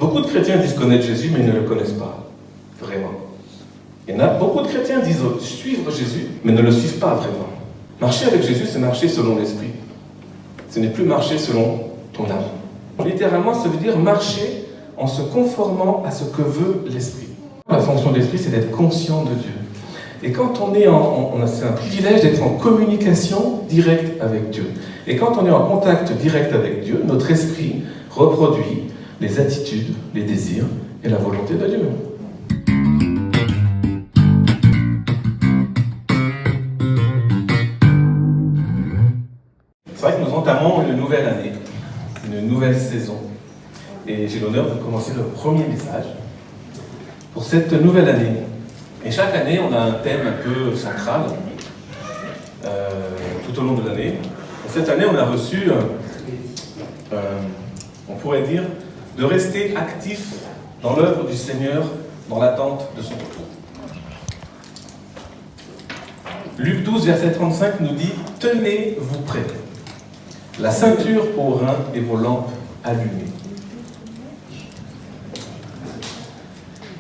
Beaucoup de chrétiens disent connaître Jésus, mais ils ne le connaissent pas vraiment. Il y en a beaucoup de chrétiens disent suivre Jésus, mais ne le suivent pas vraiment. Marcher avec Jésus, c'est marcher selon l'esprit. Ce n'est plus marcher selon ton âme. Littéralement, ça veut dire marcher en se conformant à ce que veut l'esprit. La fonction de l'esprit, c'est d'être conscient de Dieu. Et quand c'est un privilège d'être en communication directe avec Dieu. Et quand on est en contact direct avec Dieu, notre esprit reproduit les attitudes, les désirs et la volonté de Dieu. C'est vrai que nous entamons une nouvelle année, une nouvelle saison. Et j'ai l'honneur de commencer le premier message pour cette nouvelle année. Et chaque année, on a un thème un peu central tout au long de l'année. Et cette année, on a reçu, on pourrait dire, de rester actif dans l'œuvre du Seigneur, dans l'attente de son retour. Luc 12, verset 35 nous dit « Tenez-vous prêts, la ceinture aux reins et vos lampes allumées. »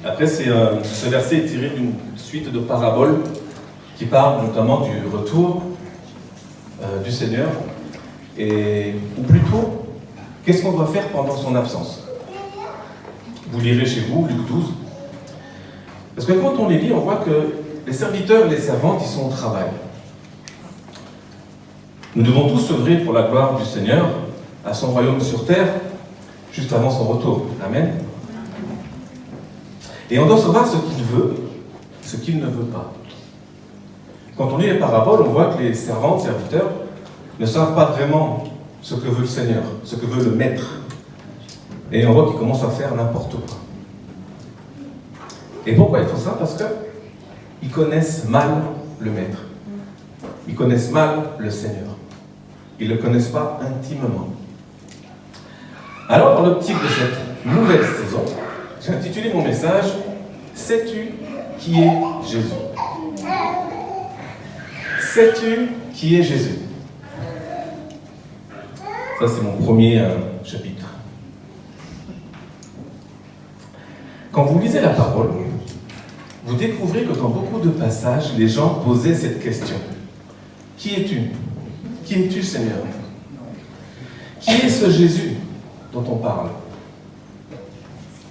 Après, ce verset est tiré d'une suite de paraboles qui parlent notamment du retour du Seigneur. Ou plutôt, qu'est-ce qu'on doit faire pendant son absence? Vous lirez chez vous, Luc 12. Parce que quand on les lit, on voit que les serviteurs et les servantes, ils sont au travail. Nous devons tous œuvrer pour la gloire du Seigneur, à son royaume sur terre, juste avant son retour. Amen. Et on doit savoir ce qu'il veut, ce qu'il ne veut pas. Quand on lit les paraboles, on voit que les servantes, serviteurs, ne savent pas vraiment ce que veut le Seigneur, ce que veut le Maître. Et on voit qu'ils commencent à faire n'importe quoi. Et pourquoi ils font ça? Parce qu'ils connaissent mal le Maître. Ils connaissent mal le Seigneur. Ils ne le connaissent pas intimement. Alors, dans l'optique de cette nouvelle saison, j'ai intitulé mon message « Sais-tu qui est Jésus ?» Sais-tu qui est Jésus? Ça, c'est mon premier chapitre. Quand vous lisez la parole, vous découvrez que dans beaucoup de passages, les gens posaient cette question. Qui es-tu? Qui es-tu, Seigneur? Qui est ce Jésus dont on parle?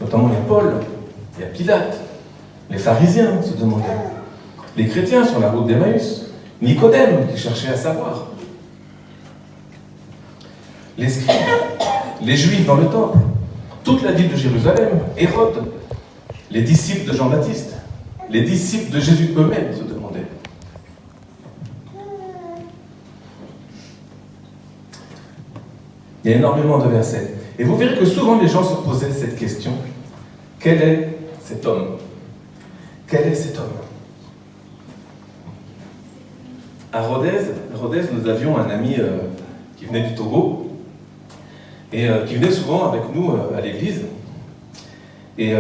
Notamment il y a Paul, il y a Pilate, les pharisiens se demandaient, les chrétiens sur la route d'Emmaüs, Nicodème qui cherchait à savoir, les scribes, les juifs dans le temple, toute la ville de Jérusalem, Hérode, les disciples de Jean-Baptiste, les disciples de Jésus eux-mêmes se demandaient. Il y a énormément de versets. Et vous verrez que souvent les gens se posaient cette question. Quel est cet homme? Quel est cet homme? À Rodez, nous avions un ami qui venait du Togo et qui venait souvent avec nous à l'église. Et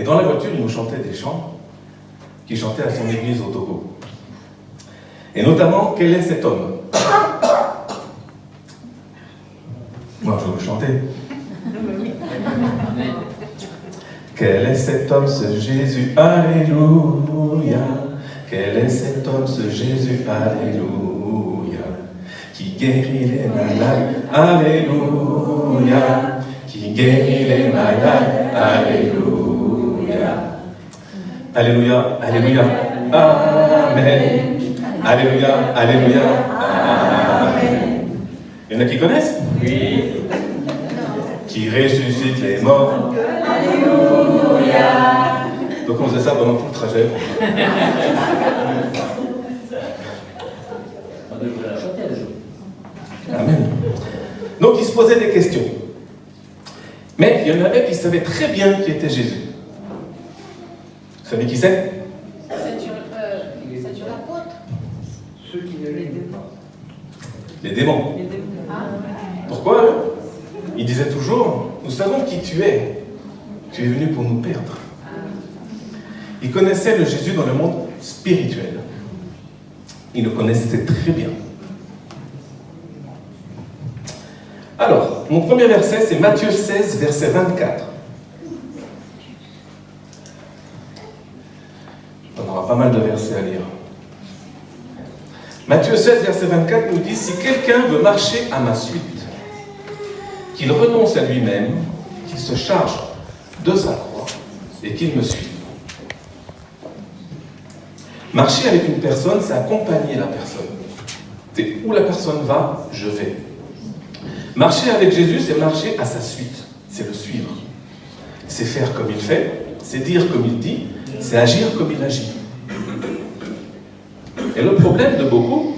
dans la voiture, il nous chantait des chants qu'il chantait à son église au Togo. Et notamment, quel est cet homme? Moi, je veux chanter. Quel est cet homme, ce Jésus, alléluia? Quel est cet homme, ce Jésus, alléluia? Qui guérit les malades, alléluia? Qui guérit les malades, alléluia? Alléluia, alléluia, amen. Alléluia, alléluia, amen. Il y en a qui connaissent? Oui. Qui ressuscite les morts. Alléluia. Donc on faisait ça pendant tout le trajet. Amen. Donc ils se posaient des questions. Mais il y en avait qui savaient très bien qui était Jésus. Vous savez qui c'est? C'est l'apôtre. Ceux qui ne les pas. Les démons. Pourquoi eux? Ils disaient toujours, nous savons qui tu es. Tu es venu pour nous perdre. Ils connaissaient le Jésus dans le monde spirituel. Ils le connaissaient très bien. Alors, mon premier verset, c'est Matthieu 16, verset 24. pas mal de versets à lire. Matthieu 16, verset 24 nous dit « Si quelqu'un veut marcher à ma suite, qu'il renonce à lui-même, qu'il se charge de sa croix et qu'il me suive. » Marcher avec une personne, c'est accompagner la personne. C'est où la personne va, je vais. Marcher avec Jésus, c'est marcher à sa suite. C'est le suivre. C'est faire comme il fait, c'est dire comme il dit, c'est agir comme il agit. Et le problème de beaucoup,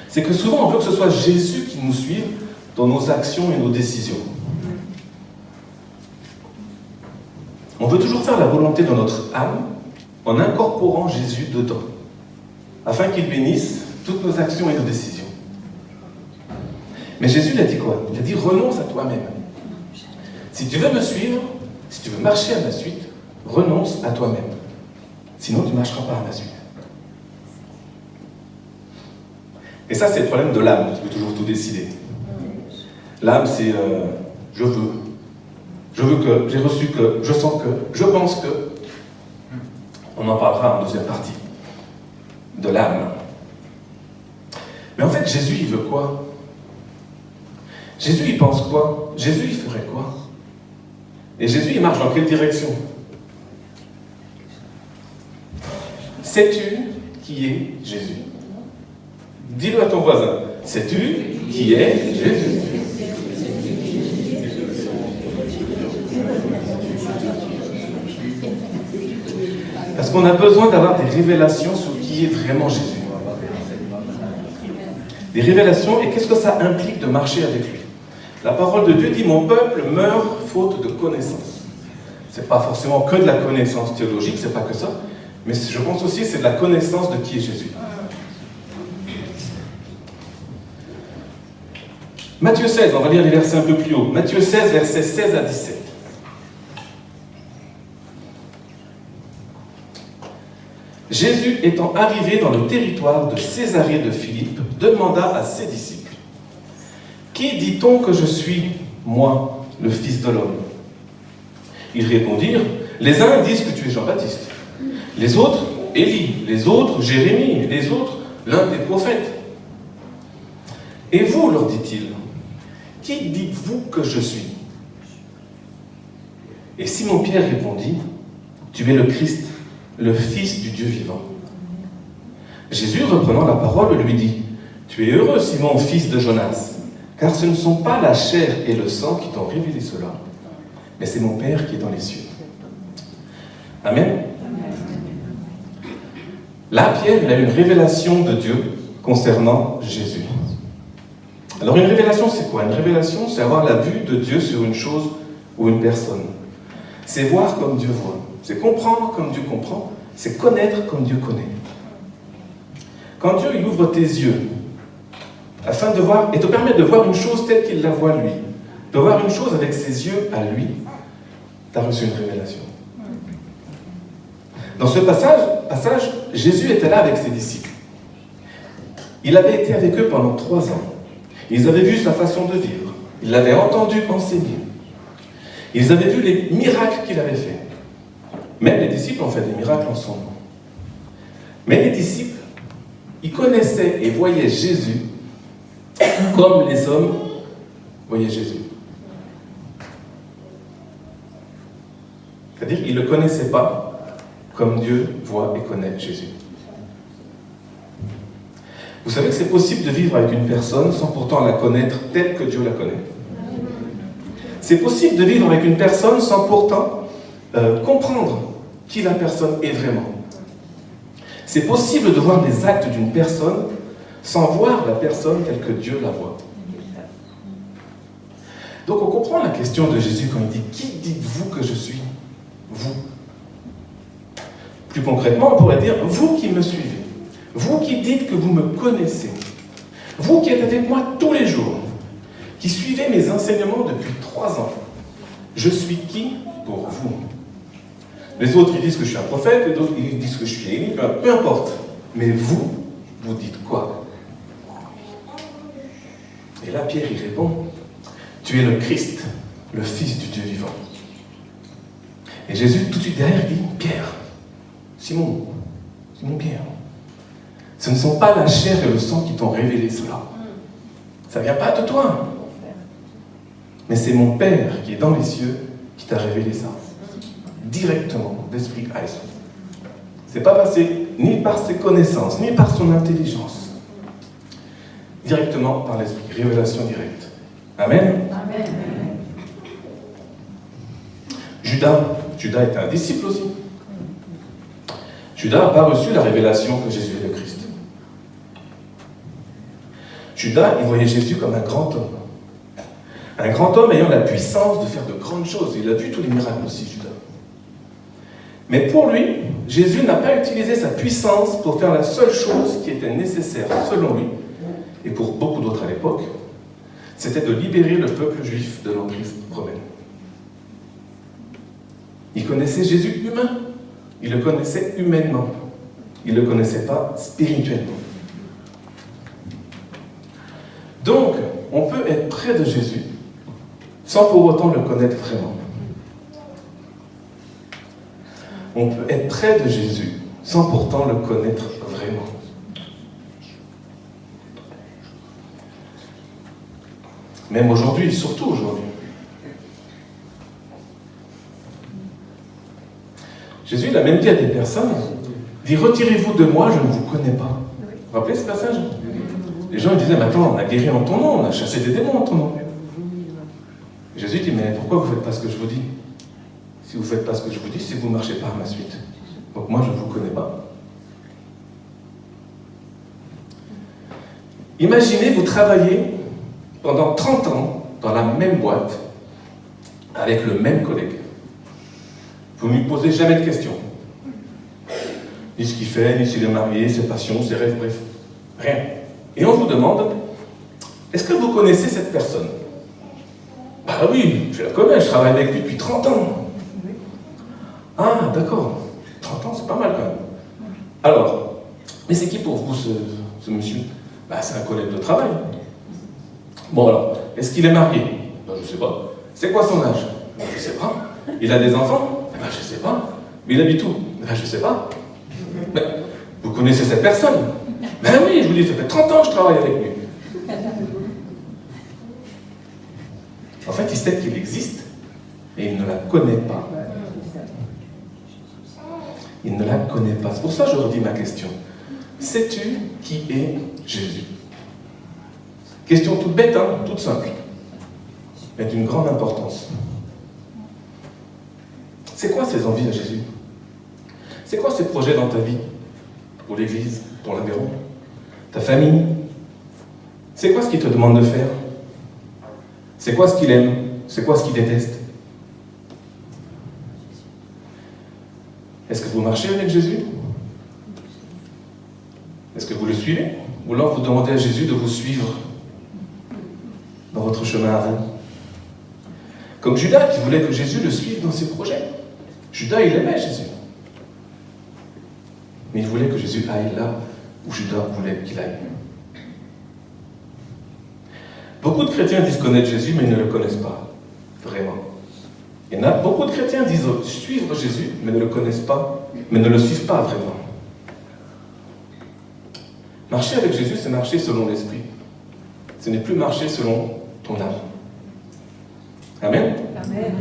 c'est que souvent on veut que ce soit Jésus qui nous suive dans nos actions et nos décisions. On veut toujours faire la volonté de notre âme en incorporant Jésus dedans, afin qu'il bénisse toutes nos actions et nos décisions. Mais Jésus il a dit quoi? Il a dit renonce à toi-même. Si tu veux me suivre, si tu veux marcher à ma suite, renonce à toi-même. Sinon tu ne marcheras pas à ma suite. Et ça c'est le problème de l'âme, qui veut toujours tout décider. L'âme c'est je veux que, j'ai reçu que, je sens que, je pense que. On en parlera en deuxième partie de l'âme. Mais en fait, Jésus, il veut quoi? Jésus, il pense quoi? Jésus, il ferait quoi? Et Jésus, il marche dans quelle direction? Sais-tu qui est Jésus? Dis-le à ton voisin. Sais-tu qui est Jésus? Parce qu'on a besoin d'avoir des révélations sur qui est vraiment Jésus. Des révélations, et qu'est-ce que ça implique de marcher avec lui? La parole de Dieu dit « Mon peuple meurt faute de connaissance ». Ce n'est pas forcément que de la connaissance théologique, c'est pas que ça, mais je pense aussi que c'est de la connaissance de qui est Jésus. Matthieu 16, on va lire les versets un peu plus haut. Matthieu 16, versets 16 à 17. Jésus, étant arrivé dans le territoire de Césarée de Philippe, demanda à ses disciples « Qui dit-on que je suis, moi, le Fils de l'homme » Ils répondirent « Les uns disent que tu es Jean-Baptiste, les autres, Élie, les autres, Jérémie, les autres, l'un des prophètes. » Et vous, leur dit-il, qui dites-vous que je suis? Et Simon-Pierre répondit « Tu es le Christ, le Fils du Dieu vivant. » Jésus, reprenant la parole, lui dit « Tu es heureux, Simon, fils de Jonas, car ce ne sont pas la chair et le sang qui t'ont révélé cela, mais c'est mon Père qui est dans les cieux. » Amen. Là, Pierre, il a une révélation de Dieu concernant Jésus. Alors une révélation, c'est quoi? Une révélation, c'est avoir la vue de Dieu sur une chose ou une personne. C'est voir comme Dieu voit. C'est comprendre comme Dieu comprend, c'est connaître comme Dieu connaît. Quand Dieu il ouvre tes yeux, afin de voir, et te permet de voir une chose telle qu'il la voit lui, de voir une chose avec ses yeux à lui, tu as reçu une révélation. Dans ce passage, Jésus était là avec ses disciples. Il avait été avec eux pendant 3 ans. Ils avaient vu sa façon de vivre. Ils l'avaient entendu enseigner. Ils avaient vu les miracles qu'il avait faits. Même les disciples ont fait des miracles en son nom. Mais les disciples, ils connaissaient et voyaient Jésus comme les hommes voyaient Jésus. C'est-à-dire qu'ils ne le connaissaient pas comme Dieu voit et connaît Jésus. Vous savez que c'est possible de vivre avec une personne sans pourtant la connaître telle que Dieu la connaît. C'est possible de vivre avec une personne sans pourtant comprendre qui la personne est vraiment. C'est possible de voir les actes d'une personne sans voir la personne telle que Dieu la voit. Donc on comprend la question de Jésus quand il dit « Qui dites-vous que je suis ?» Vous. Plus concrètement, on pourrait dire « Vous qui me suivez. Vous qui dites que vous me connaissez. Vous qui êtes avec moi tous les jours. Qui suivez mes enseignements depuis 3 ans. Je suis qui pour vous ?» Les autres, ils disent que je suis un prophète, les autres, ils disent que je suis Élie, peu importe. Mais vous, vous dites quoi? Et là, Pierre, il répond, « Tu es le Christ, le Fils du Dieu vivant. » Et Jésus, tout de suite derrière, dit, « Pierre, Simon, Mon bien, ce ne sont pas la chair et le sang qui t'ont révélé cela. Ça ne vient pas de toi. Mais c'est mon Père qui est dans les cieux qui t'a révélé ça. Directement, d'esprit à esprit. Ce n'est pas passé ni par ses connaissances, ni par son intelligence. Directement par l'esprit. Révélation directe. Amen. Amen. Judas était un disciple aussi. Judas n'a pas reçu la révélation que Jésus est le Christ. Judas, il voyait Jésus comme un grand homme. Un grand homme ayant la puissance de faire de grandes choses. Il a vu tous les miracles aussi, Judas. Mais pour lui, Jésus n'a pas utilisé sa puissance pour faire la seule chose qui était nécessaire, selon lui, et pour beaucoup d'autres à l'époque, c'était de libérer le peuple juif de l'emprise romaine. Il connaissait Jésus humain. Il le connaissait humainement. Il ne le connaissait pas spirituellement. Donc, on peut être près de Jésus sans pour autant le connaître vraiment. On peut être près de Jésus sans pourtant le connaître vraiment. Même aujourd'hui, surtout aujourd'hui. Jésus il a même dit à des personnes, dit « Retirez-vous de moi, je ne vous connais pas. » Vous vous rappelez ce passage? Les gens ils disaient « Mais attends, on a guéri en ton nom, on a chassé des démons en ton nom. » Jésus dit « Mais pourquoi vous ne faites pas ce que je vous dis? Si vous ne faites pas ce que je vous dis, c'est que vous ne marchez pas à ma suite. Donc moi, je ne vous connais pas. » Imaginez, vous travaillez pendant 30 ans dans la même boîte avec le même collègue. Vous ne lui posez jamais de questions. Ni ce qu'il fait, ni s'il est marié, ses passions, ses rêves, bref. Rien. Et on vous demande, est-ce que vous connaissez cette personne? Bah oui, je la connais, je travaille avec lui depuis 30 ans. Ah, d'accord. 30 ans, c'est pas mal quand même. Alors, mais c'est qui pour vous ce monsieur? Bah c'est un collègue de travail. Bon alors, est-ce qu'il est marié? Ben, je ne sais pas. C'est quoi son âge? Ben, je ne sais pas. Il a des enfants? Ben, je ne sais pas. Mais il habite où? Ben, je ne sais pas. Ben, vous connaissez cette personne? Ben oui, je vous dis, ça fait 30 ans que je travaille avec lui. En fait, il sait qu'il existe, mais il ne la connaît pas. Il ne la connaît pas. C'est pour ça que je redis ma question. Sais-tu qui est Jésus? Question toute bête, hein, toute simple, mais d'une grande importance. C'est quoi ses envies à Jésus? C'est quoi ses projets dans ta vie? Pour l'Église, pour l'Aveyron, ta famille? C'est quoi ce qu'il te demande de faire? C'est quoi ce qu'il aime? C'est quoi ce qu'il déteste? Est-ce que vous marchez avec Jésus? Est-ce que vous le suivez? Ou alors vous demandez à Jésus de vous suivre dans votre chemin à vous? Comme Judas qui voulait que Jésus le suive dans ses projets. Judas, il aimait Jésus. Mais il voulait que Jésus aille là où Judas voulait qu'il aille. Beaucoup de chrétiens disent connaître Jésus, mais ils ne le connaissent pas vraiment. Il y en a beaucoup de chrétiens disent suivre Jésus, mais ne le connaissent pas, mais ne le suivent pas vraiment. Marcher avec Jésus, c'est marcher selon l'esprit. Ce n'est plus marcher selon ton âme. Amen. Amen.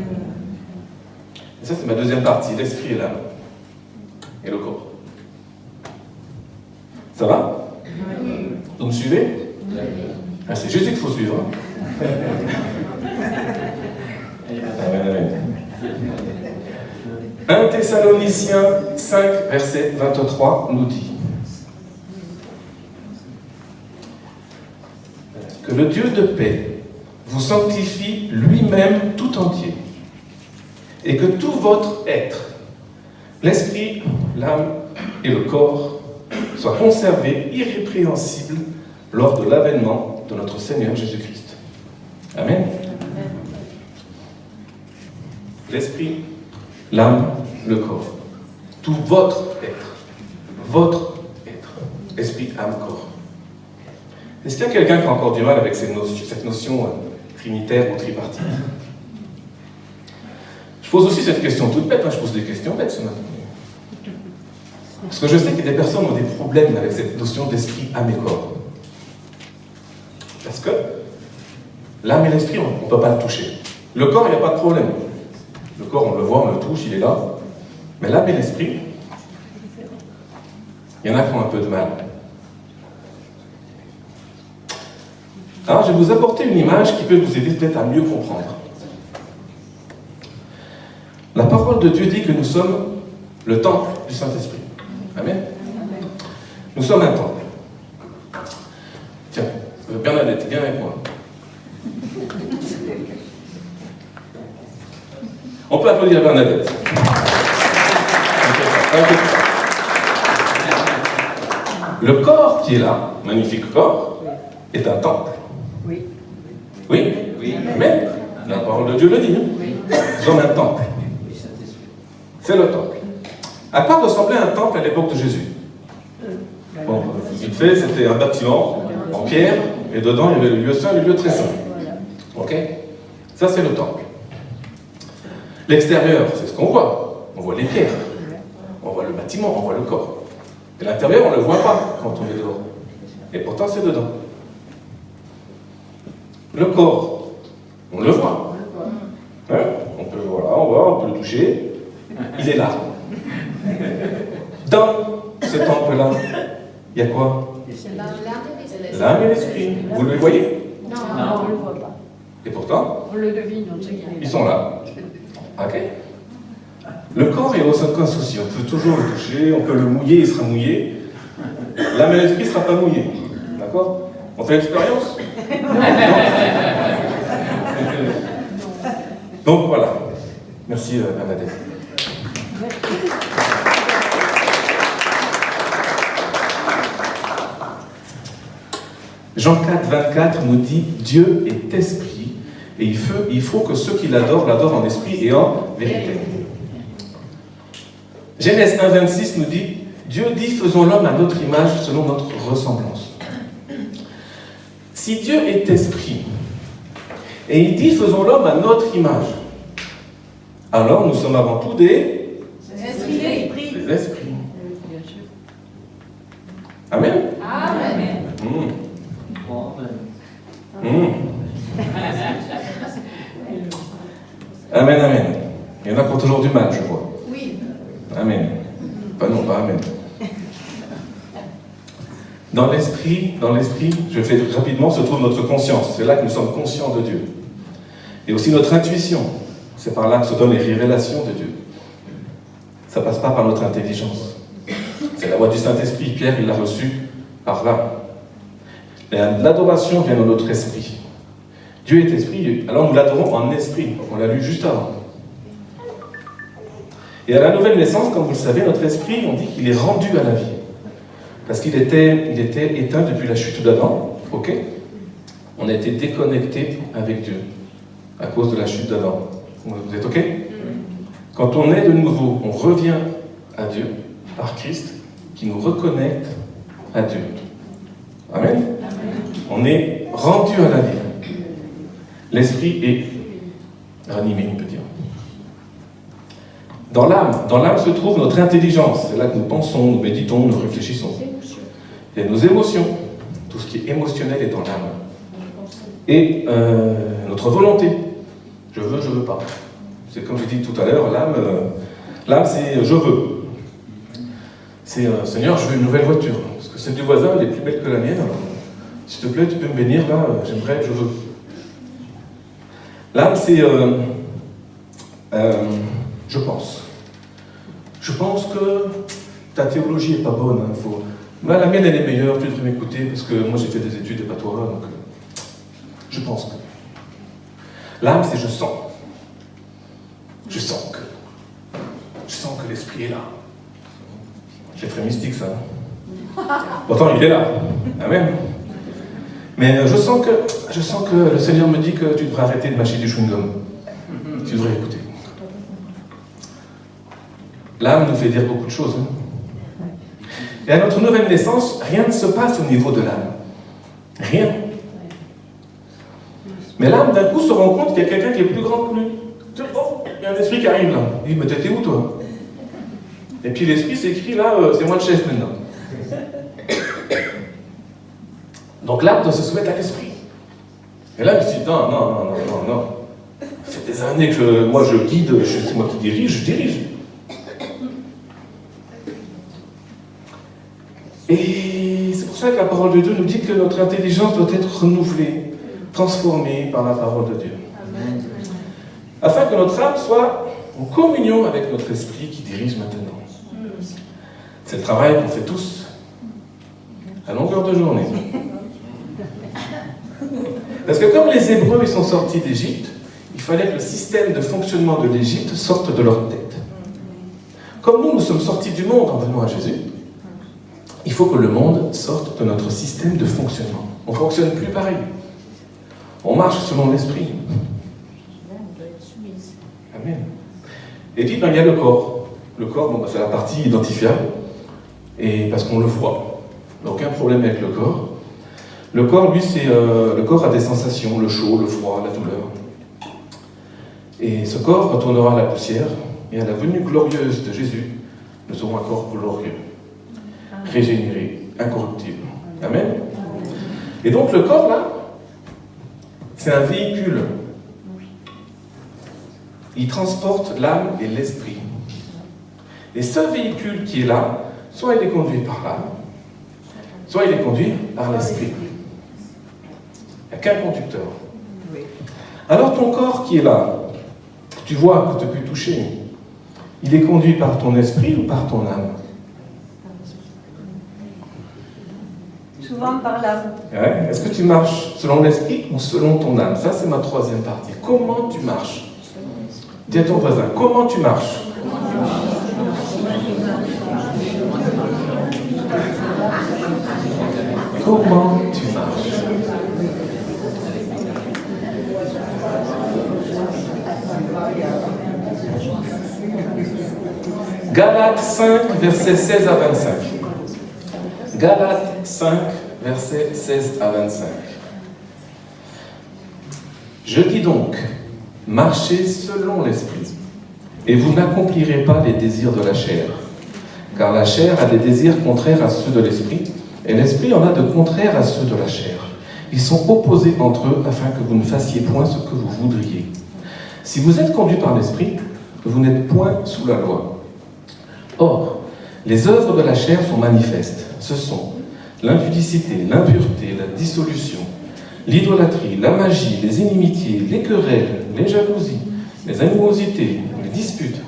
Et ça, c'est ma deuxième partie, l'esprit et l'âme. Et le corps. Ça va? Vous me suivez? Ah, c'est Jésus qu'il faut suivre. Hein? Amen. 1 Thessaloniciens 5, verset 23 nous dit que le Dieu de paix vous sanctifie lui-même tout entier, et que tout votre être, l'esprit, l'âme et le corps, soient conservés irrépréhensibles lors de l'avènement de notre Seigneur Jésus-Christ. Amen. L'esprit, l'âme, le corps. Tout votre être. Votre être. Esprit, âme, corps. Est-ce qu'il y a quelqu'un qui a encore du mal avec cette notion trinitaire ou tripartite? Je pose aussi cette question toute bête, hein, je pose des questions bêtes ce matin. Parce que je sais que des personnes ont des problèmes avec cette notion d'esprit, âme et corps. Parce que l'âme et l'esprit, on ne peut pas le toucher. Le corps, il n'y a pas de problème. Le corps, on le voit, on le touche, il est là. Mais l'âme et l'esprit, il y en a qui ont un peu de mal. Alors, je vais vous apporter une image qui peut vous aider peut-être à mieux comprendre. La parole de Dieu dit que nous sommes le temple du Saint-Esprit. Amen. Nous sommes un temple. Tiens, Bernadette, viens avec moi. On peut applaudir Bernadette. Le corps qui est là, magnifique corps, est un temple. Oui. Oui. Mais la parole de Dieu le dit. Nous sommes un temple. C'est le temple. À quoi ressemblait un temple à l'époque de Jésus? Bon, vite fait, c'était un bâtiment en pierre, et dedans il y avait le lieu saint et le lieu très saint. Ok? Ça, c'est le temple. L'extérieur, c'est ce qu'on voit. On voit les pierres. On voit le bâtiment, on voit le corps. Et l'intérieur, on ne le voit pas quand on est dehors. Et pourtant, c'est dedans. Le corps, on le voit. Hein? On peut, voilà, on peut le toucher. Il est là. Dans ce temple-là, il y a quoi? L'âme et l'esprit. Vous le voyez? Non, on ne le voit pas. Et pourtant, On le devine, on sait qu'il est là. ils sont là. Ok? Le corps est sans aucun souci. On peut toujours le toucher, on peut le mouiller, il sera mouillé. L'âme et l'esprit ne sera pas mouillé. D'accord? On fait l'expérience? Donc voilà. Merci Bernadette. Jean 4, 24 nous dit « Dieu est esprit, et il faut que ceux qui l'adorent en esprit et en vérité. » Genèse 1, 26 nous dit « Dieu dit, faisons l'homme à notre image, selon notre ressemblance. » Si Dieu est esprit, et il dit « faisons l'homme à notre image », alors nous sommes avant tout des esprits. Amen. Amen. Amen, amen. Il y en a qui ont toujours du mal, je vois. Oui. Amen. Pas non, pas amen. Dans l'esprit, je fais rapidement, se trouve notre conscience. C'est là que nous sommes conscients de Dieu. Et aussi notre intuition. C'est par là que se donnent les révélations de Dieu. Ça ne passe pas par notre intelligence. C'est la voix du Saint-Esprit. Pierre, il l'a reçue par là. L'adoration vient de notre esprit. Dieu est esprit, alors nous l'adorons en esprit. On l'a lu juste avant. Et à la nouvelle naissance, comme vous le savez, notre esprit, on dit qu'il est rendu à la vie. Parce qu'il était éteint depuis la chute d'Adam. Ok? On a été déconnecté avec Dieu à cause de la chute d'Adam. Vous êtes ok? Quand on est de nouveau, on revient à Dieu par Christ qui nous reconnecte à Dieu. Amen? On est rendu à la vie. L'esprit est ranimé, on peut dire. Dans l'âme se trouve notre intelligence. C'est là que nous pensons, nous méditons, nous réfléchissons. Il y a nos émotions. Tout ce qui est émotionnel est dans l'âme. Et notre volonté. Je veux pas. C'est comme j'ai dit tout à l'heure, l'âme c'est je veux. C'est Seigneur, je veux une nouvelle voiture. Parce que celle du voisin, elle est plus belle que la mienne. Alors, s'il te plaît, tu peux me bénir là, j'aimerais, je veux. L'âme, c'est je pense. Je pense que ta théologie n'est pas bonne. Hein, Mais la mienne, elle est meilleure, tu devrais m'écouter, parce que moi j'ai fait des études et pas toi, donc je pense que. L'âme, c'est je sens. Je sens que l'esprit est là. C'est très mystique ça. Pourtant, il est là. Amen. Mais je sens que le Seigneur me dit que tu devrais arrêter de mâcher du chewing-gum. Tu devrais écouter. L'âme nous fait dire beaucoup de choses. Hein. Et à notre nouvelle naissance, rien ne se passe au niveau de l'âme. Rien. Mais l'âme, d'un coup, se rend compte qu'il y a quelqu'un qui est plus grand que lui. Oh, il y a un esprit qui arrive là. Il dit, mais t'étais où toi? Et puis l'esprit s'écrit là, c'est moi le chef maintenant. Donc l'âme doit se soumettre à l'esprit. Et là, je me suis dit, non. Ça fait des années que moi je guide, c'est moi qui dirige, je dirige. Et c'est pour ça que la parole de Dieu nous dit que notre intelligence doit être renouvelée, transformée par la parole de Dieu. Amen. Afin que notre âme soit en communion avec notre esprit qui dirige maintenant. C'est le travail qu'on fait tous, à longueur de journée. Parce que comme les Hébreux ils sont sortis d'Égypte, il fallait que le système de fonctionnement de l'Égypte sorte de leur tête. Comme nous sommes sortis du monde en venant à Jésus, il faut que le monde sorte de notre système de fonctionnement. On ne fonctionne plus pareil. On marche selon l'esprit. Amen. Et puis, il y a le corps. Le corps, c'est la partie identifiable, et parce qu'on le voit. Aucun problème avec le corps. Le corps, lui, le corps a des sensations, le chaud, le froid, la douleur. Et ce corps retournera à la poussière, et à la venue glorieuse de Jésus, nous aurons un corps glorieux, régénéré, incorruptible. Amen. Et donc le corps, là, c'est un véhicule. Il transporte l'âme et l'esprit. Et ce véhicule qui est là, soit il est conduit par l'âme, soit il est conduit par l'esprit. Il n'y a qu'un conducteur. Alors ton corps qui est là, que tu vois, que tu peux toucher, il est conduit par ton esprit ou par ton âme? Souvent par l'âme. Ouais. Est-ce que tu marches selon l'esprit ou selon ton âme? Ça, c'est ma troisième partie. Comment tu marches? Dis à ton voisin, comment tu marches? Comment tu marches? Galates 5, versets 16 à 25. Galates 5, versets 16 à 25. Je dis donc, marchez selon l'esprit, et vous n'accomplirez pas les désirs de la chair. Car la chair a des désirs contraires à ceux de l'esprit, et l'esprit en a de contraires à ceux de la chair. Ils sont opposés entre eux, afin que vous ne fassiez point ce que vous voudriez. Si vous êtes conduit par l'esprit, vous n'êtes point sous la loi. Or, les œuvres de la chair sont manifestes. Ce sont l'impudicité, l'impureté, la dissolution, l'idolâtrie, la magie, les inimitiés, les querelles, les jalousies, les animosités, les disputes,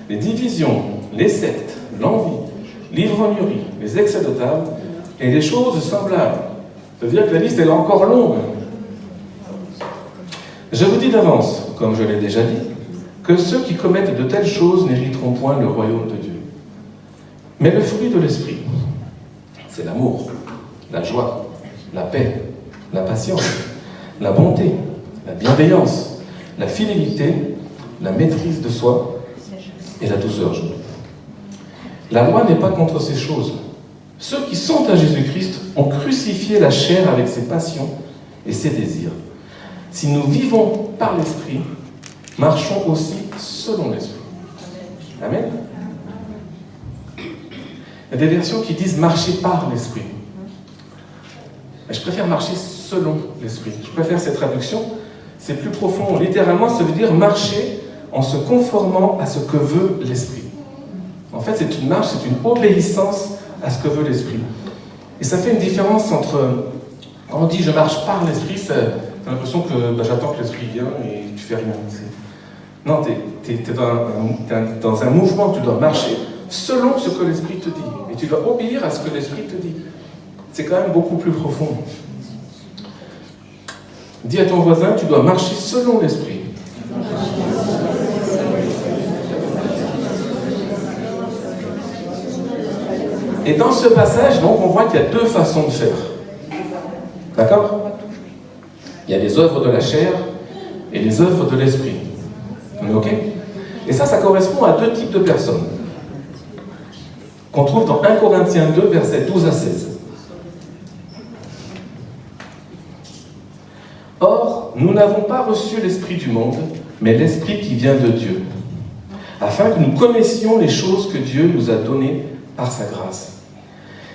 les divisions, les sectes, l'envie, l'ivrognerie, les excès de table et les choses semblables. Ça veut dire que la liste est encore longue. Je vous dis d'avance, comme je l'ai déjà dit, que ceux qui commettent de telles choses n'hériteront point le royaume de Dieu. Mais le fruit de l'esprit, c'est l'amour, la joie, la paix, la patience, la bonté, la bienveillance, la fidélité, la maîtrise de soi et la douceur. La loi n'est pas contre ces choses. Ceux qui sont à Jésus-Christ ont crucifié la chair avec ses passions et ses désirs. Si nous vivons par l'esprit, marchons aussi selon l'esprit. Amen. Il y a des versions qui disent marcher par l'esprit. Mais je préfère marcher selon l'esprit. Je préfère cette traduction. C'est plus profond. Littéralement, ça veut dire marcher en se conformant à ce que veut l'esprit. En fait, c'est une marche, c'est une obéissance à ce que veut l'esprit. Et ça fait une différence entre, quand on dit je marche par l'esprit, t'as l'impression que j'attends que l'esprit vienne et tu fais rien. Non, t'es dans un mouvement, tu dois marcher selon ce que l'esprit te dit. Et tu dois obéir à ce que l'esprit te dit. C'est quand même beaucoup plus profond. Dis à ton voisin, tu dois marcher selon l'esprit. Et dans ce passage, donc, on voit qu'il y a deux façons de faire. D'accord? Il y a les œuvres de la chair et les œuvres de l'esprit. On est OK? Et ça correspond à deux types de personnes qu'on trouve dans 1 Corinthiens 2, versets 12 à 16. Or, nous n'avons pas reçu l'esprit du monde, mais l'esprit qui vient de Dieu, afin que nous connaissions les choses que Dieu nous a données par sa grâce.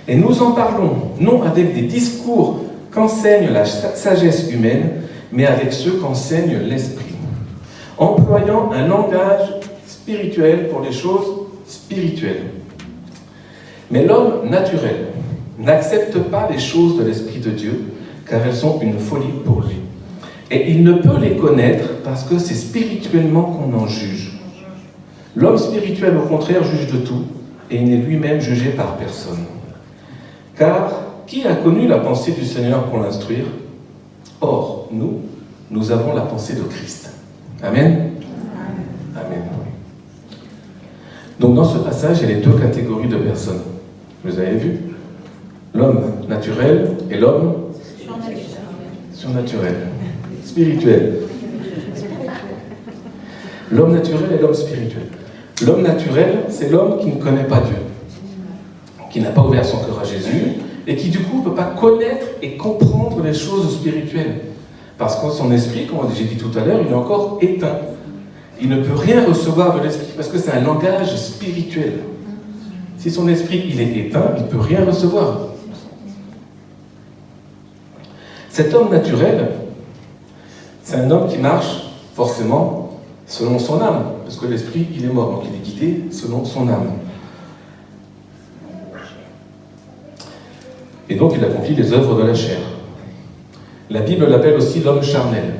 Et nous en parlons, non avec des discours qu'enseigne la sagesse humaine, mais avec ceux qu'enseigne l'Esprit, employant un langage spirituel pour les choses spirituelles. Mais l'homme naturel n'accepte pas les choses de l'Esprit de Dieu, car elles sont une folie pour lui. Et il ne peut les connaître parce que c'est spirituellement qu'on en juge. L'homme spirituel, au contraire, juge de tout, et il n'est lui-même jugé par personne. Car qui a connu la pensée du Seigneur pour l'instruire? Or, nous avons la pensée de Christ. Amen. Amen. Donc dans ce passage, il y a les deux catégories de personnes. Vous avez vu? L'homme naturel et l'homme surnaturel, spirituel. L'homme naturel et l'homme spirituel. L'homme naturel, c'est l'homme qui ne connaît pas Dieu, qui n'a pas ouvert son cœur à Jésus, et qui du coup ne peut pas connaître et comprendre les choses spirituelles. Parce que son esprit, comme j'ai dit tout à l'heure, il est encore éteint. Il ne peut rien recevoir de l'esprit, parce que c'est un langage spirituel. Si son esprit il est éteint, il ne peut rien recevoir. Cet homme naturel, c'est un homme qui marche forcément selon son âme, parce que l'esprit il est mort, donc il est guidé selon son âme. Et donc il accomplit les œuvres de la chair. La Bible l'appelle aussi l'homme charnel.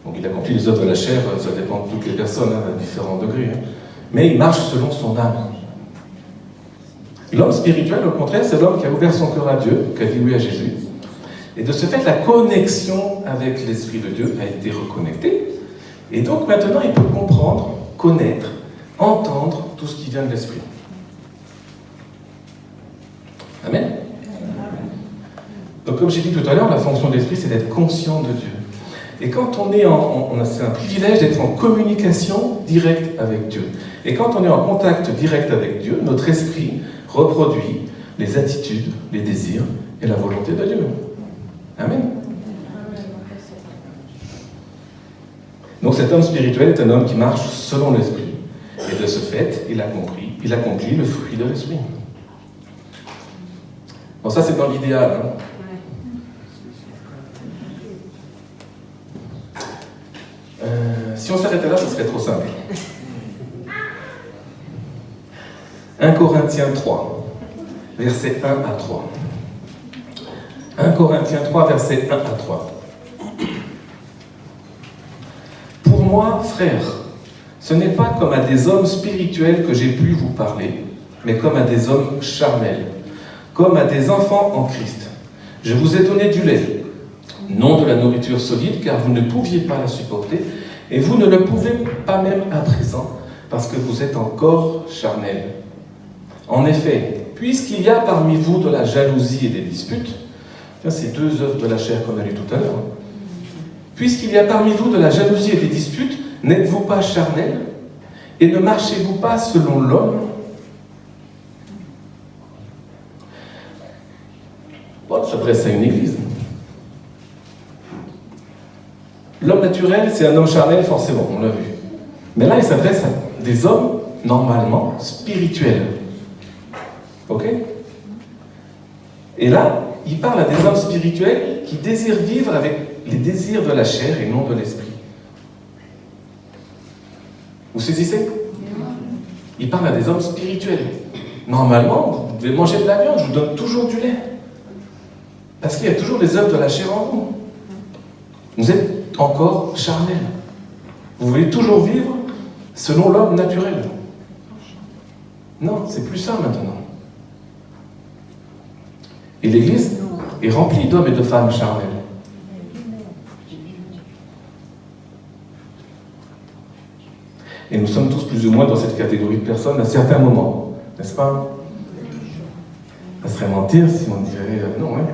Donc il accomplit les œuvres de la chair, ça dépend de toutes les personnes, à différents degrés. Mais il marche selon son âme. L'homme spirituel, au contraire, c'est l'homme qui a ouvert son cœur à Dieu, qui a dit oui à Jésus. Et de ce fait, la connexion avec l'Esprit de Dieu a été reconnectée. Et donc maintenant, il peut comprendre, connaître, entendre tout ce qui vient de l'Esprit. Amen. Donc comme j'ai dit tout à l'heure, la fonction de l'Esprit, c'est d'être conscient de Dieu. Et quand on est c'est un privilège d'être en communication directe avec Dieu. Et quand on est en contact direct avec Dieu, notre esprit reproduit les attitudes, les désirs et la volonté de Dieu. Amen. Donc cet homme spirituel est un homme qui marche selon l'esprit. Et de ce fait, il accomplit le fruit de l'esprit. Bon, ça c'est dans l'idéal. Hein. Si on s'arrêtait là, ce serait trop simple. 1 Corinthiens 3, versets 1 à 3. 1 Corinthiens 3, versets 1 à 3. Pour moi, frères, ce n'est pas comme à des hommes spirituels que j'ai pu vous parler, mais comme à des hommes charnels, comme à des enfants en Christ. Je vous ai donné du lait, non de la nourriture solide, car vous ne pouviez pas la supporter, et vous ne le pouvez pas même à présent, parce que vous êtes encore charnels. En effet, puisqu'il y a parmi vous de la jalousie et des disputes, c'est deux œuvres de la chair qu'on a lues tout à l'heure, puisqu'il y a parmi vous de la jalousie et des disputes, n'êtes-vous pas charnels, et ne marchez-vous pas selon l'homme? Paul s'adresse à une église. L'homme naturel, c'est un homme charnel, forcément, on l'a vu. Mais là, il s'adresse à des hommes, normalement, spirituels. Ok? Et là, il parle à des hommes spirituels qui désirent vivre avec les désirs de la chair et non de l'esprit. Vous saisissez? Il parle à des hommes spirituels. Normalement, vous devez manger de la viande, je vous donne toujours du lait. Parce qu'il y a toujours des œuvres de la chair en vous. Vous êtes encore charnel. Vous voulez toujours vivre selon l'homme naturel. Non, c'est plus ça maintenant. Et l'Église est remplie d'hommes et de femmes charnels. Et nous sommes tous plus ou moins dans cette catégorie de personnes à certains moments, n'est-ce pas? Ça serait mentir si on dirait non, hein?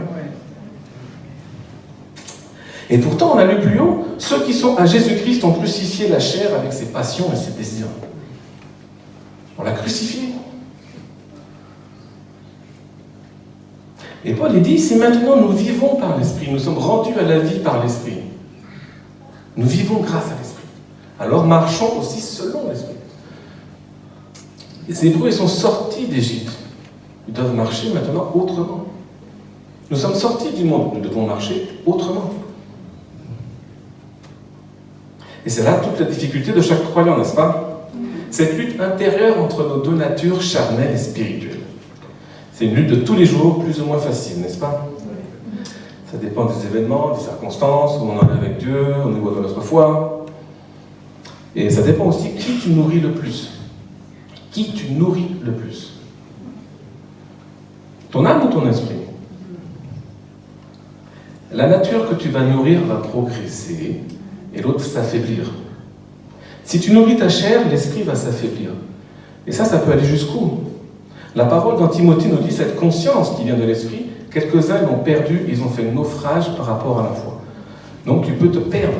Et pourtant, on a lu plus haut, ceux qui sont à Jésus-Christ ont crucifié la chair avec ses passions et ses désirs. On l'a crucifié. Et Paul il dit, si maintenant nous vivons par l'Esprit, nous sommes rendus à la vie par l'Esprit, nous vivons grâce à l'Esprit. Alors marchons aussi selon l'Esprit. Les Hébreux, ils sont sortis d'Égypte. Ils doivent marcher maintenant autrement. Nous sommes sortis du monde, nous devons marcher autrement. Et c'est là toute la difficulté de chaque croyant, n'est-ce pas? Cette lutte intérieure entre nos deux natures charnelles et spirituelles. C'est une lutte de tous les jours, plus ou moins facile, n'est-ce pas? Ça dépend des événements, des circonstances, où on en est avec Dieu, au niveau de notre foi. Et ça dépend aussi qui tu nourris le plus. Qui tu nourris le plus? Ton âme ou ton esprit? La nature que tu vas nourrir va progresser et l'autre s'affaiblir. Si tu nourris ta chair, l'esprit va s'affaiblir. Et ça peut aller jusqu'où? La parole dans Timothée nous dit cette conscience qui vient de l'esprit, quelques-uns l'ont perdue, ils ont fait naufrage par rapport à la foi. Donc tu peux te perdre.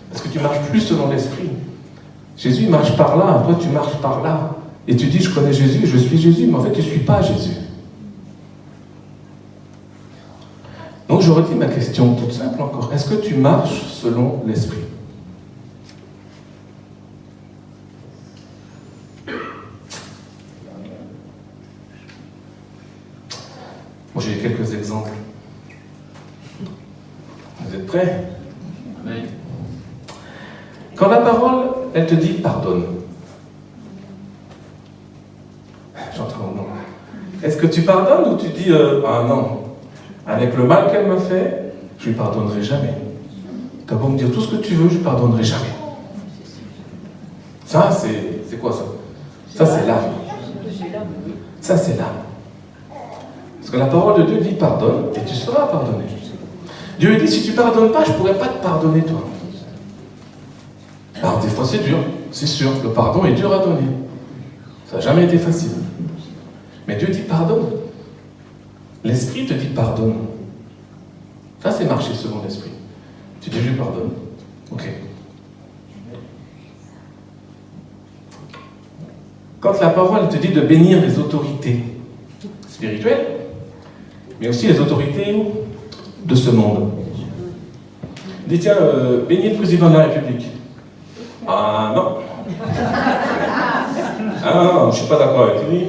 Parce que tu ne marches plus selon l'esprit. Jésus marche par là, toi tu marches par là. Et tu dis, je connais Jésus, je suis Jésus, mais en fait tu ne suis pas Jésus. Donc je redis ma question toute simple encore. Est-ce que tu marches selon l'esprit? Moi j'ai quelques exemples. Vous êtes prêts? Oui. Quand la parole, elle te dit pardonne. J'entends non. Est-ce que tu pardonnes ou tu dis ah non, avec le mal qu'elle me fait, je lui pardonnerai jamais. Tu as beau me dire tout ce que tu veux, je lui pardonnerai jamais. Ça, c'est quoi ça? Ça, c'est l'âme. Ça, c'est l'âme. Parce que la parole de Dieu dit pardonne et tu seras pardonné. Dieu dit si tu ne pardonnes pas, je ne pourrai pas te pardonner toi. Alors des fois c'est dur, c'est sûr, le pardon est dur à donner. Ça n'a jamais été facile. Mais Dieu dit pardonne. L'esprit te dit pardonne. Ça c'est marcher selon l'esprit. Tu dis je pardonne. Ok. Quand la parole te dit de bénir les autorités spirituelles, mais aussi les autorités de ce monde. Dis tiens, bénis le président de la République. Ah non. Ah non, je ne suis pas d'accord avec lui.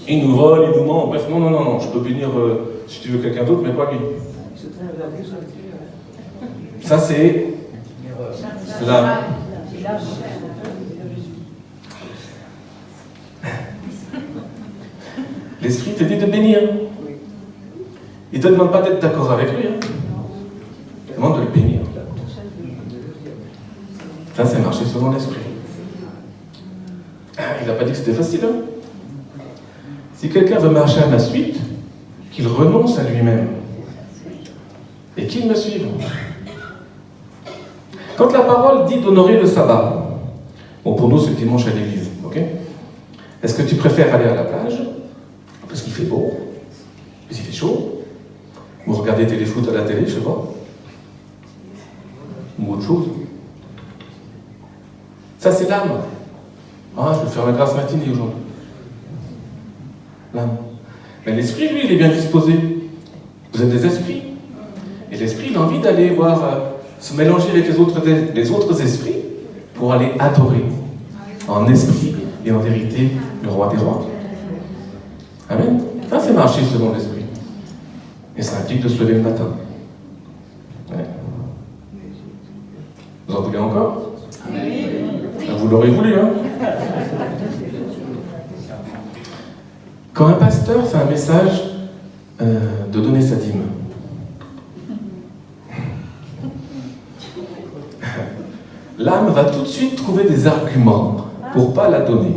Il nous vole, il nous ment. Bref, non. Je peux bénir si tu veux quelqu'un d'autre, mais pas lui. Ça, c'est l'âme. L'esprit te dit de bénir. Il ne te demande pas d'être d'accord avec lui. Il te demande de le bénir. Ça, c'est marcher selon l'esprit. Il n'a pas dit que c'était facile. Hein? Si quelqu'un veut marcher à ma suite, qu'il renonce à lui-même et qu'il me suive. Quand la parole dit d'honorer le sabbat, bon, pour nous, c'est dimanche à l'église, ok? Est-ce que tu préfères aller à la plage parce qu'il fait beau, parce qu'il fait chaud, ou regarder téléfoot à la télé, je sais pas, ou autre chose? Ça, c'est l'âme. Ah, je vais faire la grasse matinée aujourd'hui. L'âme. Mais l'esprit, lui, il est bien disposé. Vous êtes des esprits. Et l'esprit, il a envie d'aller voir, se mélanger avec les autres esprits pour aller adorer en esprit et en vérité le roi des rois. Amen. Ça, c'est marcher selon l'esprit. Et ça implique de se lever le matin. Ouais. Vous en voulez encore? Oui. Vous l'aurez voulu, hein? Quand un pasteur fait un message de donner sa dîme, l'âme va tout de suite trouver des arguments pour ne pas la donner.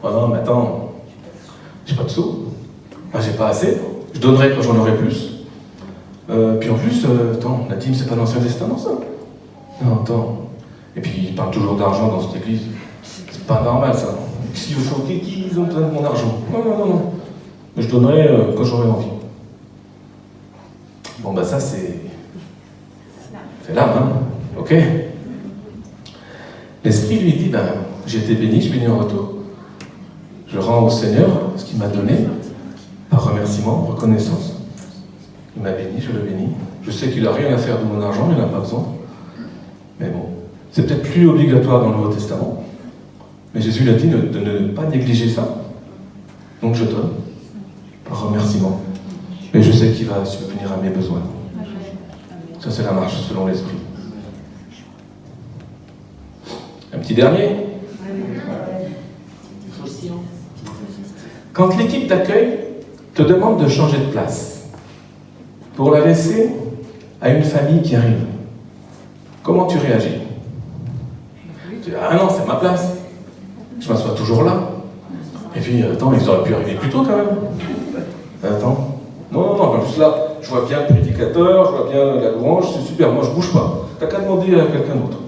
Oh non, mais attends, j'ai pas de sous, moi j'ai pas assez, je donnerai quand j'en aurai plus. Puis en plus, attends, la dîme c'est pas l'Ancien Testament ça? Non, attends. Et puis ils parlent toujours d'argent dans cette église. C'est pas normal ça. Si vous choquez, qu'ils ont besoin de mon argent? Non. Je donnerai quand j'aurai envie. Bon bah ça c'est l'âme, hein? Ok? L'esprit lui dit, ben j'ai été béni, je bénis en retour. Je rends au Seigneur ce qu'il m'a donné, par remerciement, reconnaissance. Il m'a béni, je le bénis. Je sais qu'il n'a rien à faire de mon argent, il n'a pas besoin. Mais bon, C'est peut-être plus obligatoire dans le Nouveau Testament, mais Jésus l'a dit de ne pas négliger ça. Donc je donne, par remerciement. Et je sais qu'il va subvenir à mes besoins. Ça, c'est la marche selon l'Esprit. Un petit dernier. Quand l'équipe d'accueil te demande de changer de place pour la laisser à une famille qui arrive, comment tu réagis? Tu dis, ah non, c'est ma place. Je m'assois toujours là. Et puis, attends, ils auraient pu arriver plus tôt quand même. Attends. Non, en plus là, je vois bien le prédicateur, je vois bien la louange, c'est super, moi je bouge pas. T'as qu'à demander à quelqu'un d'autre.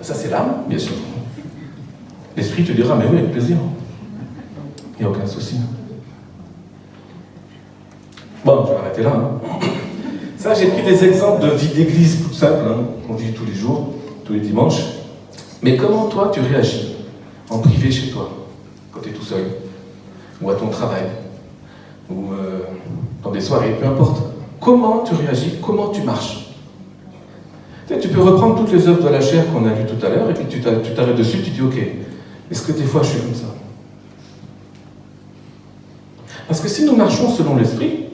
Ça c'est l'âme, bien sûr. L'esprit te dira, mais oui, avec plaisir. Il n'y a aucun souci. Bon, je vais arrêter là. Ça, j'ai pris des exemples de vie d'église tout simple, qu'on vit tous les jours, tous les dimanches. Mais comment toi tu réagis en privé chez toi, quand tu es tout seul, ou à ton travail, ou dans des soirées, peu importe. Comment tu réagis, comment tu marches? Tu peux reprendre toutes les œuvres de la chair qu'on a lues tout à l'heure, et puis tu t'arrêtes dessus, tu dis, ok, est-ce que des fois je suis comme ça? Parce que si nous marchons selon l'Esprit,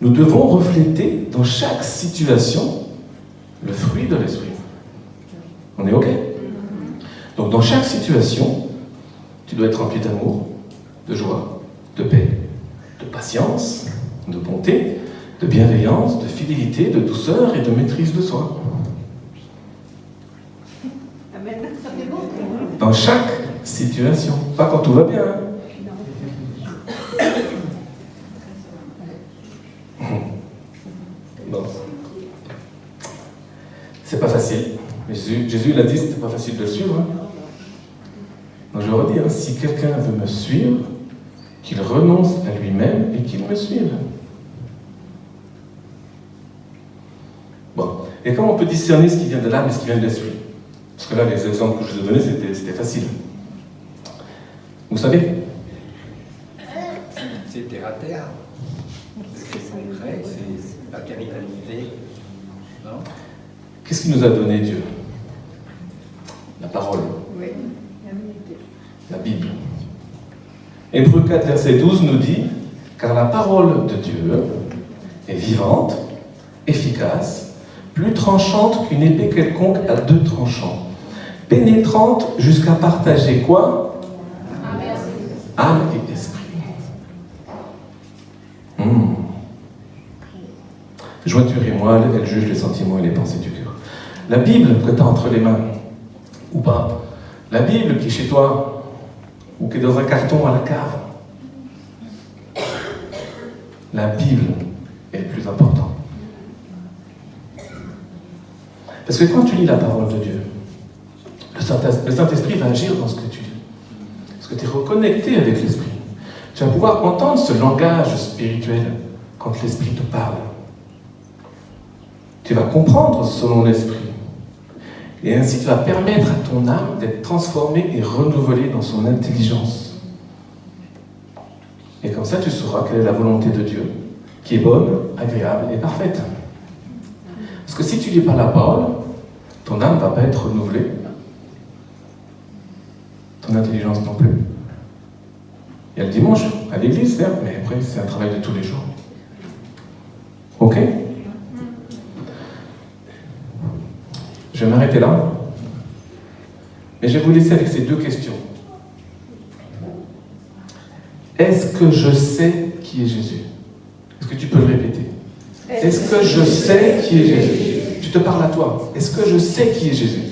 nous devons refléter dans chaque situation le fruit de l'Esprit. On est ok? Donc dans chaque situation, tu dois être rempli d'amour, de joie, de paix, de patience, de bonté, de bienveillance, de fidélité, de douceur et de maîtrise de soi. Amen. Ça fait bon. Dans chaque situation, pas quand tout va bien. Bon. C'est pas facile. Jésus l'a dit, c'était pas facile de le suivre. Donc je redis, si quelqu'un veut me suivre, qu'il renonce à lui-même et qu'il me suive. Bon. Et comment on peut discerner ce qui vient de l'âme et ce qui vient de l'esprit? Parce que là, les exemples que je vous ai donnés, c'était facile. Vous savez? C'est terre à terre. C'est concret, c'est la carnalité. Non? Qu'est-ce qu'il nous a donné Dieu? La parole. Oui. La Bible. Hébreux 4, verset 12 nous dit « Car la parole de Dieu est vivante, efficace, plus tranchante qu'une épée quelconque à deux tranchants, pénétrante jusqu'à partager quoi? Âme et esprit. » Jointure et moelle, elle juge les sentiments et les pensées du cœur. La Bible que tu as entre les mains, ou pas, la Bible qui est chez toi, ou qui est dans un carton à la cave, la Bible est le plus important. Parce que quand tu lis la parole de Dieu, le Saint-Esprit va agir dans ce que tu lis. Parce que tu es reconnecté avec l'Esprit. Tu vas pouvoir entendre ce langage spirituel quand l'Esprit te parle. Tu vas comprendre selon l'Esprit. Et ainsi, tu vas permettre à ton âme d'être transformée et renouvelée dans son intelligence. Et comme ça, tu sauras quelle est la volonté de Dieu, qui est bonne, agréable et parfaite. Parce que si tu ne lis pas la parole, ton âme ne va pas être renouvelée. Ton intelligence non plus. Il y a le dimanche, à l'église, certes, mais après, c'est un travail de tous les jours. Ok? Je vais m'arrêter là. Mais je vais vous laisser avec ces deux questions. Est-ce que je sais qui est Jésus? Est-ce que tu peux le répéter? Est-ce que je sais qui est Jésus? Tu te parles à toi. Est-ce que je sais qui est Jésus?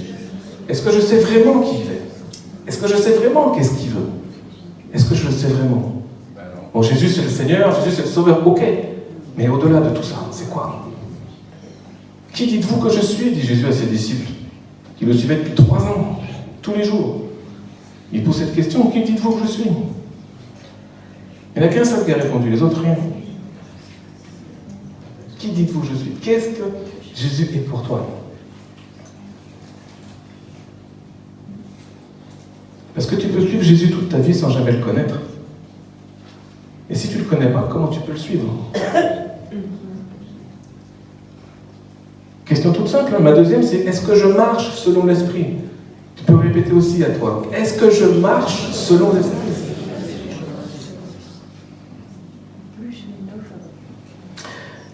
Est-ce que je sais vraiment qui il est? Est-ce que je sais vraiment qu'est-ce qu'il veut? Est-ce que je le sais vraiment? Bon, Jésus c'est le Seigneur, Jésus c'est le Sauveur, ok. Mais au-delà de tout ça, c'est quoi? Qui dites-vous que je suis? Dit Jésus à ses disciples, qui le suivaient depuis 3 ans, tous les jours. Il pose cette question, qui dites-vous que je suis? Il n'y en a qu'un seul qui a répondu, les autres rien. Qui dites-vous que je suis? Qu'est-ce que Jésus est pour toi? Parce que tu peux suivre Jésus toute ta vie sans jamais le connaître. Et si tu ne le connais pas, comment tu peux le suivre? Question toute simple. simple. Ma deuxième, c'est est-ce que je marche selon l'esprit? Tu peux répéter aussi à toi. Est-ce que je marche selon l'esprit?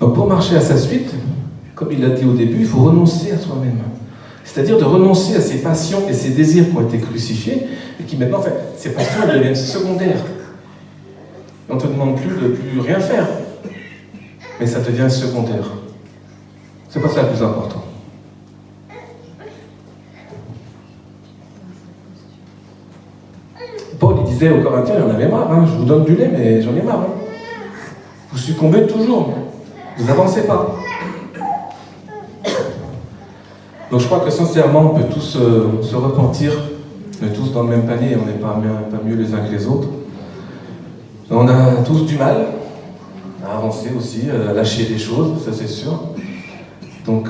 Donc pour marcher à sa suite, comme il l'a dit au début, il faut renoncer à soi-même. C'est-à-dire de renoncer à ses passions et ses désirs qui ont été crucifiés et qui maintenant, ces passions elles deviennent secondaires. On ne te demande plus de plus rien faire, mais ça devient secondaire. C'est pas ça le plus important. Paul, il disait aux Corinthiens, il en avait marre, hein, je vous donne du lait, mais j'en ai marre. Hein. Vous succombez toujours, vous n'avancez pas. Donc je crois que sincèrement, on peut tous se repentir. On est tous dans le même panier, on n'est pas mieux les uns que les autres. On a tous du mal à avancer aussi, à lâcher des choses, ça c'est sûr. Donc,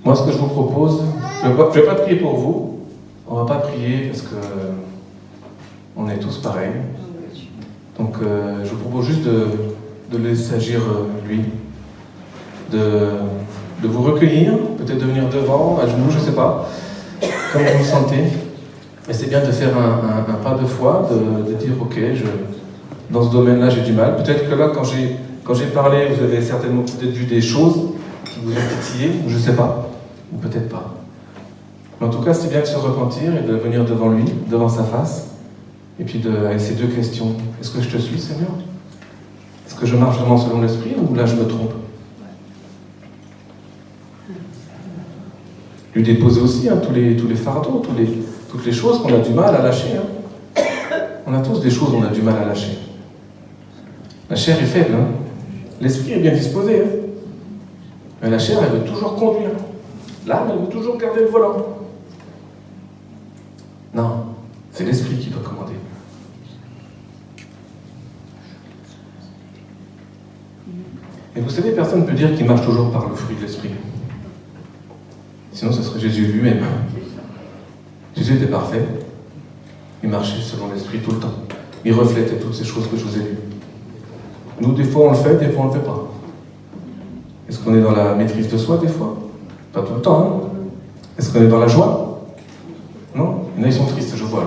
moi ce que je vous propose, je ne vais pas prier pour vous, on ne va pas prier parce que on est tous pareils. Donc je vous propose juste de laisser agir lui, de vous recueillir, peut-être de venir devant, à genoux, je ne sais pas, comme vous le sentez. Mais c'est bien de faire un pas de foi, de dire ok, dans ce domaine-là j'ai du mal. Peut-être que là, quand j'ai parlé, vous avez certainement peut-être vu des choses qui vous ont titillé, ou je ne sais pas, ou peut-être pas. Mais en tout cas, c'est bien de se repentir et de venir devant lui, devant sa face, et puis avec ces deux questions. Est-ce que je te suis, Seigneur? Est-ce que je marche vraiment selon l'esprit, ou là je me trompe? Lui déposer aussi tous les fardeaux, toutes les choses qu'on a du mal à lâcher. Hein. On a tous des choses qu'on a du mal à lâcher. La chair est faible, hein. L'esprit est bien disposé. Hein. Mais la chair, elle veut toujours conduire. L'âme, elle veut toujours garder le volant. Non, c'est l'esprit qui doit commander. Et vous savez, personne ne peut dire qu'il marche toujours par le fruit de l'esprit. Sinon, ce serait Jésus lui-même. Jésus était parfait. Il marchait selon l'esprit tout le temps. Il reflétait toutes ces choses que je vous ai lues. Nous, des fois, on le fait, des fois, on ne le fait pas. Est-ce qu'on est dans la maîtrise de soi, des fois? Pas tout le temps, hein. Est-ce qu'on est dans la joie? Non? Il y en a, ils sont tristes, je vois.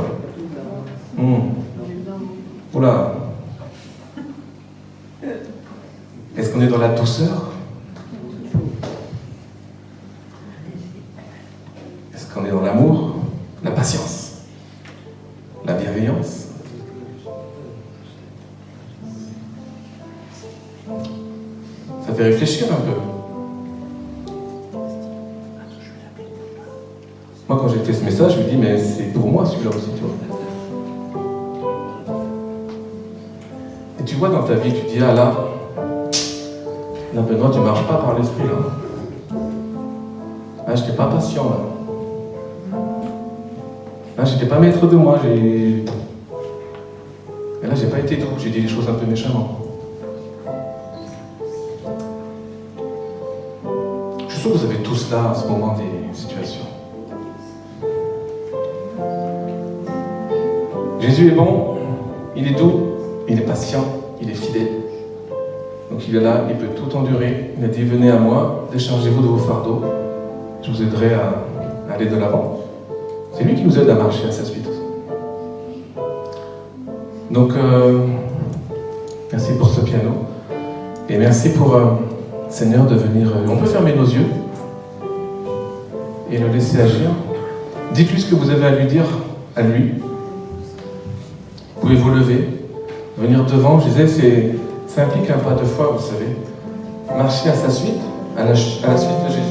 Oula. Est-ce qu'on est dans la douceur? Est-ce qu'on est dans l'amour, la patience, la bienveillance? Ça fait réfléchir un peu. Moi, quand j'ai fait ce message, je me dis, mais c'est pour moi celui-là aussi, tu vois. Et tu vois dans ta vie, tu dis, ah là, Benoît, tu ne marches pas par l'esprit, là. Là, je n'étais pas patient, là. Là, je n'étais pas maître de moi, Et là, j'ai pas été doux, j'ai dit les choses un peu méchamment. Je suis sûr que vous avez tous là, à ce moment, des situations. Jésus est bon, il est doux, il est patient, il est fidèle. Donc il est là, il peut tout endurer. Il a dit, venez à moi, déchargez-vous de vos fardeaux. Je vous aiderai à aller de l'avant. C'est lui qui nous aide à marcher à sa suite. Donc, merci pour ce piano. Et merci pour, Seigneur, de venir... on peut fermer nos yeux et le laisser agir. Dites-lui ce que vous avez à lui dire, à lui. Vous pouvez vous lever, venir devant. Je disais, ça implique un pas de foi, vous savez. Marcher à sa suite, à la suite de Jésus.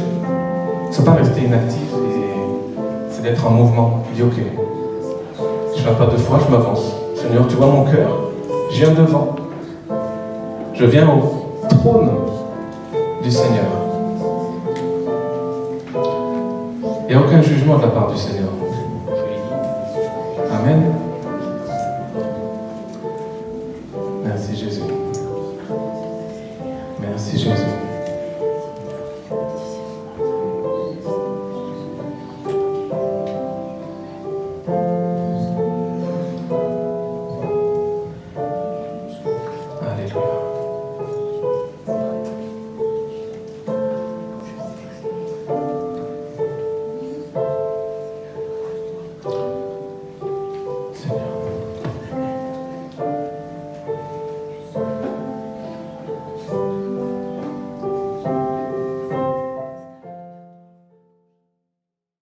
Ce n'est pas rester inactif, c'est d'être en mouvement. Il dit, ok, je fais un pas de foi, je m'avance. Seigneur, tu vois mon cœur, je viens devant. Je viens au trône du Seigneur. Il n'y a aucun jugement de la part du Seigneur. Amen.